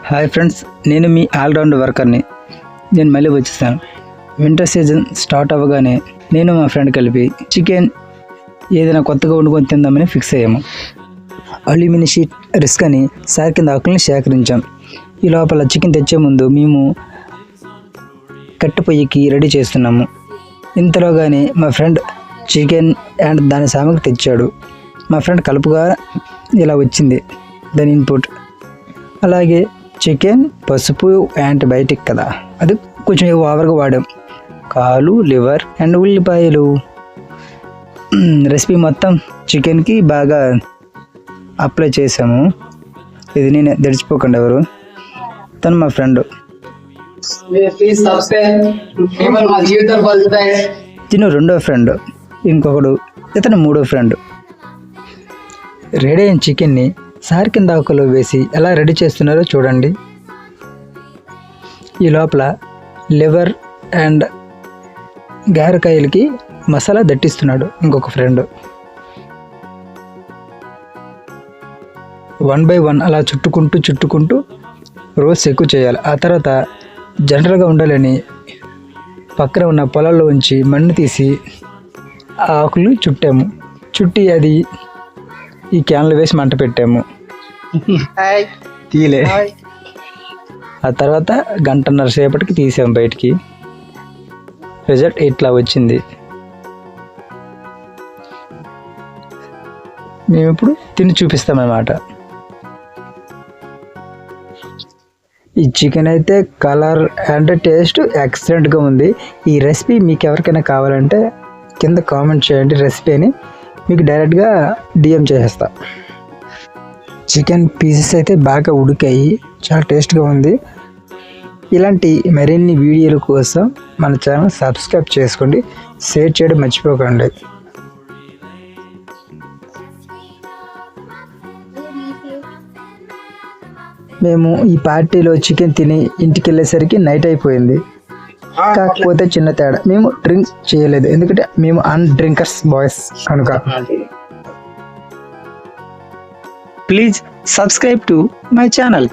Hi friends, నేను మీ all round వర్కర్ని. నేను మళ్ళీ వచ్చేసాను. వింటర్ సీజన్ స్టార్ట్ అవ్వగానే నేను మా ఫ్రెండ్ కలిపి చికెన్ ఏదైనా కొత్తగా వండుకొని తిందామని ఫిక్స్ అయ్యాము. అల్యూమినియం షీట్ రిస్క్ అని సార్ కింద ఆకుల్ని సేకరించాం. ఈ లోపల చికెన్ తెచ్చే ముందు మేము కట్టె పొయ్యికి రెడీ చేస్తున్నాము. ఇంతలోగానే మా ఫ్రెండ్ చికెన్ అండ్ దాని సామాగ్రి తెచ్చాడు. మా ఫ్రెండ్ కలుపుగా ఇలా వచ్చింది దాని ఇన్పుట్. అలాగే చికెన్, పసుపు, యాంటీబయాటిక్ కదా, అది కొంచెం ఓవర్గా వాడాం. కాలు, లివర్ అండ్ ఉల్లిపాయలు. రెసిపీ మొత్తం చికెన్కి బాగా అప్లై చేసాము. ఇది నేనే, తెడిచిపోకండి ఎవరు. తను మా ఫ్రెండ్. తిను రెండో ఫ్రెండ్, ఇంకొకడు ఇతను మూడో ఫ్రెండ్. రెడీ అయిన చికెన్ని సార్ కింద ఆకులో వేసి ఎలా రెడీ చేస్తున్నారో చూడండి. ఈ లోపల లివర్ అండ్ గారెకాయలకి మసాలా దట్టిస్తున్నాడు ఇంకొక ఫ్రెండ్. 1 by 1 అలా చుట్టుకుంటూ రోస్ట్ ఎక్కువ చేయాలి. ఆ తర్వాత జనరల్గా ఉండాలని పక్కన ఉన్న పొలాల్లో ఉంచి మన్ను తీసి ఆ ఆకులు చుట్టాము. చుట్టి అది ఈ క్యాన్లో వేసి మంట పెట్టాము. తీలే. ఆ తర్వాత 1.5 గంట సేపటికి తీసాము బయటికి. రిజల్ట్ ఇట్లా వచ్చింది. మేము ఇప్పుడు తిని చూపిస్తామన్నమాట. ఈ చికెన్ అయితే కలర్ అండ్ టేస్ట్ ఎక్సలెంట్గా ఉంది. ఈ రెసిపీ మీకు ఎవరికైనా కావాలంటే కింద కామెంట్ చేయండి. రెసిపీ అని మీకు డైరెక్ట్గా డిఎం చేసేస్తా. చికెన్ పీసెస్ అయితే బాగా ఉడికాయి, చాలా టేస్ట్గా ఉంది. ఇలాంటి మరిన్ని వీడియోల కోసం మన ఛానల్ సబ్స్క్రైబ్ చేసుకోండి, షేర్ చేయడం మర్చిపోకండి. మేము ఈ పార్టీలో చికెన్ తిని ఇంటికి వెళ్ళేసరికి నైట్ అయిపోయింది. కాకపోతే చిన్న తేడా, మేము డ్రింక్ చేయలేదు, ఎందుకంటే మేము డ్రింకర్స్ బాయ్స్ కనుక. Please subscribe to my channel.